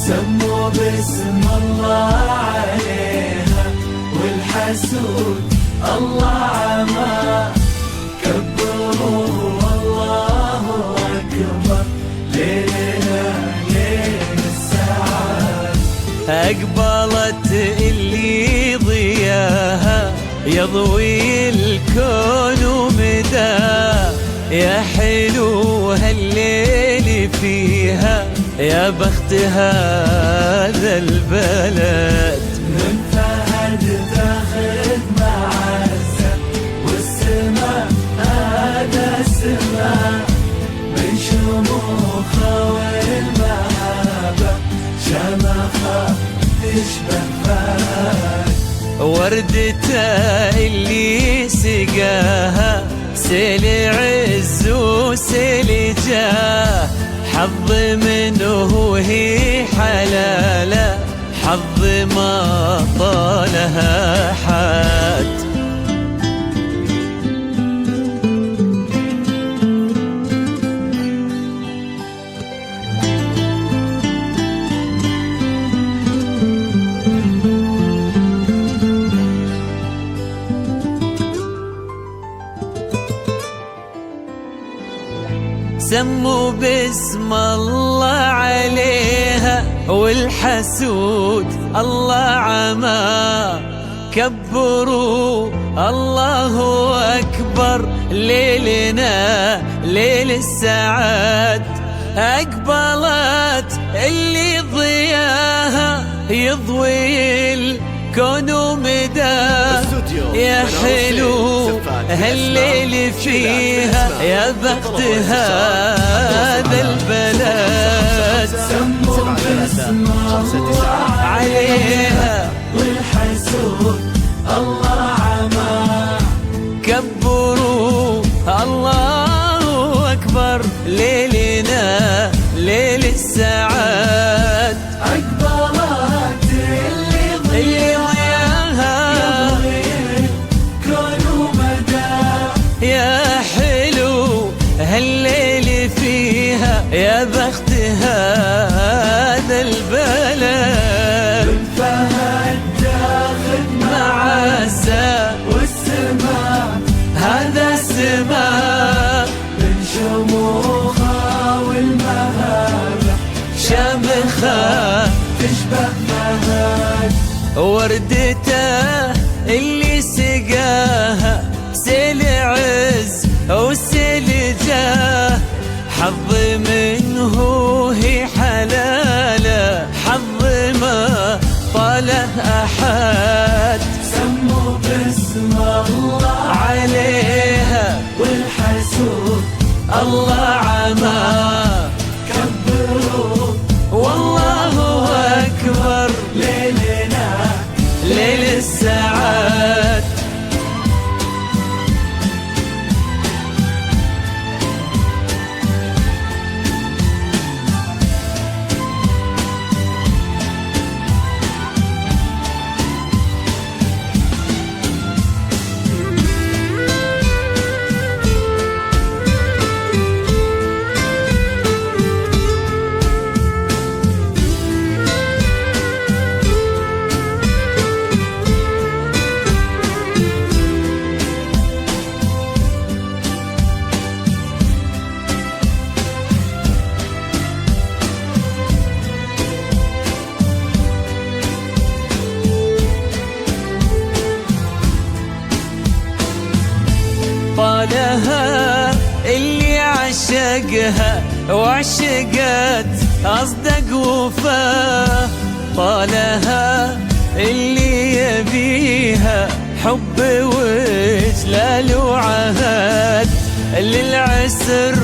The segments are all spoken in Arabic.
سموا باسم الله عليها والحسود الله عما كبروه والله أكبر ليلنا ليل السعاد. أقبلت اللي ضياها يضوي الكون ومداه، يا حلو هالليل فيها يا بخت هذا البلد. من فهد تاخذ معزة والسماء هذا السماء، من شموخه والمهابة شمخة تشبه فهد. وردته اللي سقاها سيل عز وسيل جاه، حظ منه هي حلاله حظ ما طالها حد. سموا باسم الله عليها والحسود الله عما كبروا الله أكبر ليلنا ليل السعاد. أقبلت اللي ضياها يضوي الكون ومداه، يا حلو هالليل فيها يا بخت هذا البلد. سموا باسم الله عليها والحسود الله عما كبروا الله أكبر ليلنا ليل السعاد. أقبلت اللي ضياها كون ومداه، يا حلو هالليل فيها يا بخت هذا البلد. من فهد تاخذ معزة والسماء هذا السماء، من شموخه والمهابة شمخة تشبه فهد. وردته اللي سقاها سيل عز وسيل جاه، حظ منه هي حلاله حظ ما طاله أحد. سموا باسم الله عليها والحسود الله عما كبروا والله أكبر ليلنا ليل السعاد. طالها اللي عشقها وعشقت أصدق وفاه، طالها اللي يبيها حب وجلال وعهد. للعسر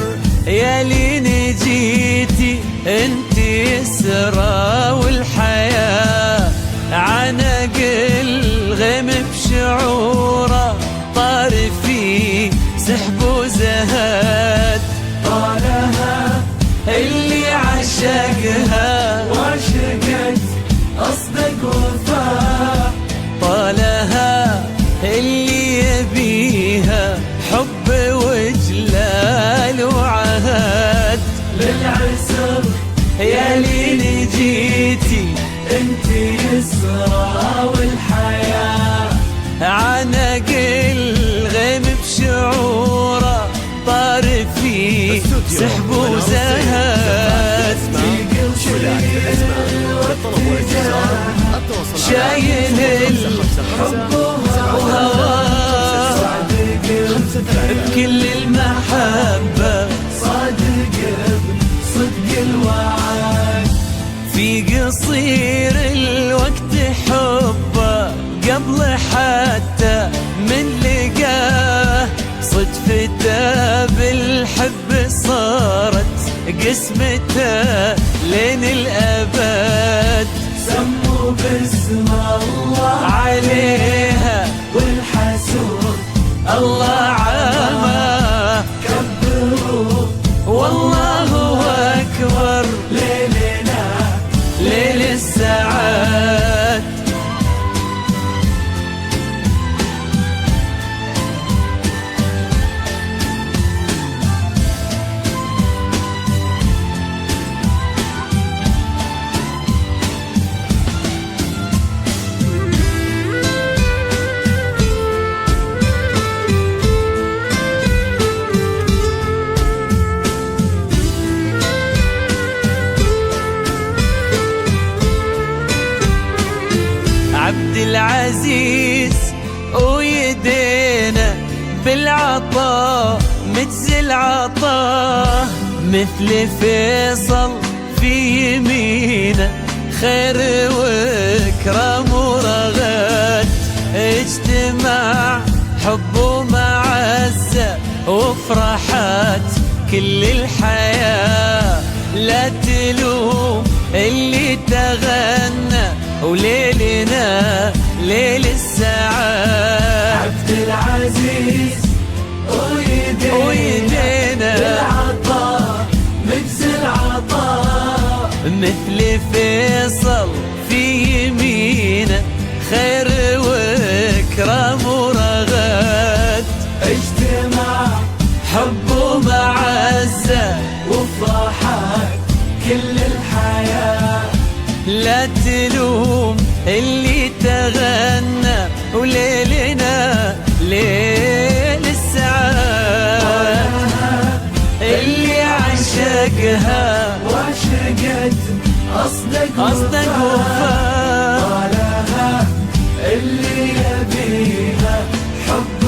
يا لين جيتي انتي السرى والحياة، بشعوره طار في سحب وزهد. طالها اللي عشقها وعشقت أصدق وفاء، طالها اللي يبيها حب وجلال وعهد. للعسر يا لين جيتي انت يسرى والحياة، عنق الغيم بشعوره طار في سحب وزهد. شايل الحب وهواه بكل المحبة، صادق بصدق الوعد، في قصير الوقت حبه قبل حتى من لقاه. صدفته بالحب صارت قسمته لين الأبد. سموا باسم الله عليها والحسود الله عامه، كبروا والله أكبر ليلنا ليل السعاد. عبد العزيز ويدينا بالعطاء متزل عطاه، مثل فيصل في يمينه خير وكرم ورغد. اجتماع حب ومعزة وفرحات كل الحياة. لا تلوم اللي تغنى وليلنا ليل السعاد. عبد العزيز ويدينا بالعطاء مجزل عطاء، مثل فيصل في يمينه خير وكرم ورغد. اجتماع حب ومعزة وفرحات كل الحياة. لا تلوم اللي تغنى وليلنا ليل السعاد. اللي عشقها وعشقت أصدق وفاء، طالها اللي يبيها حب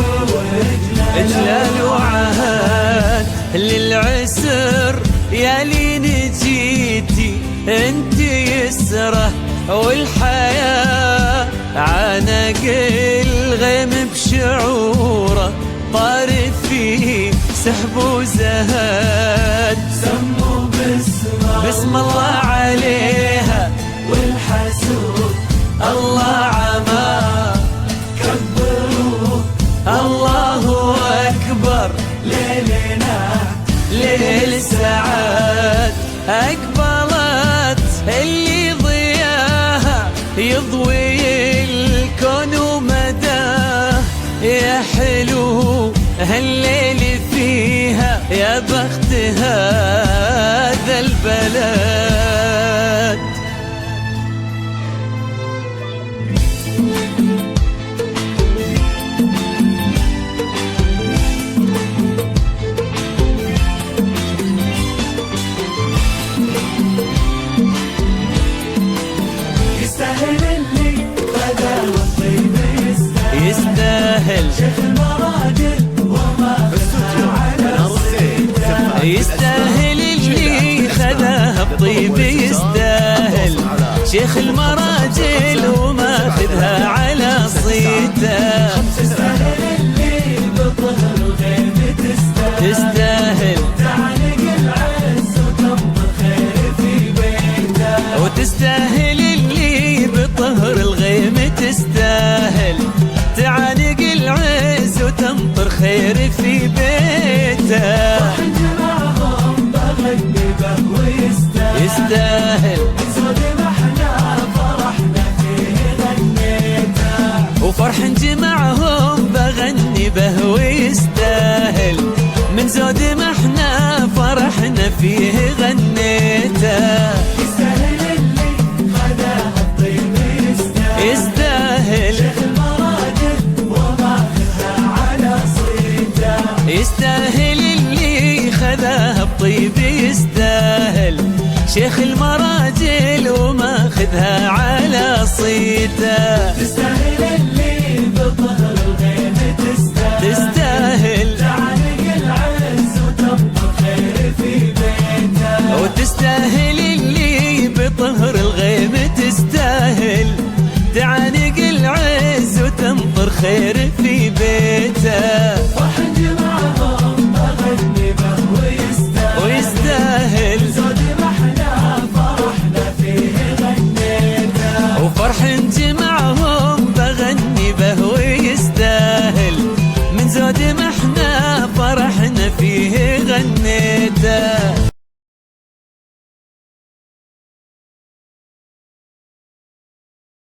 إجلال وعهد. للعسر يا لين جيتي انت يسره والحياة، عنق الغيم بشعوره طار في سحب وزهد. سموا باسم الله عليها والحسود الله عما، كبروا الله أكبر ليلنا ليل السعاد. أقبلت اللي ضياها يضوي الكون ومداه. يا حلو هالليل فيها يا بخت هذا البلد. يستاهل اللي غدا والطيب يستاهل شيخ المراجل وما على الصيت. يستاهل اللي خذاها بطيب، يستاهل شيخ المراجل وما خذها على صيته. تستاهل اللي بظهر غيم تستاهل تعلق العز وتنطر خير في بيته. وتستاهل اللي بطهر الغيم تستاهل تعال خير في بيته. جمعهم بغني به ويستاهل يستاهل زود ما احنا فرحنا فيه غنيته. وفرح جمعهم بغني به ويستاهل من زود ما احنا فرحنا فيه غنيته. يستاهل اللي خذاه الطيب يستاهل شيخ المراجل وماخذها على صيته. يستاهل اللي خذاها بطيب يستاهل شيخ المراجل وماخذها على صيته. تستاهل اللي بظهر الغيم تستاهل تعانق العز وتنطر خير في بيته. وتستاهل اللي بطهر الغيم تستاهل تعانق العز وتنطر خير في بيته. فرح جمعهم بغني به ويستاهل زود ما احنا فرحنا فيه غنيته. وفرح جمعهم بغني به ويستاهل من زود ما احنا فرحنا فيه غنيته.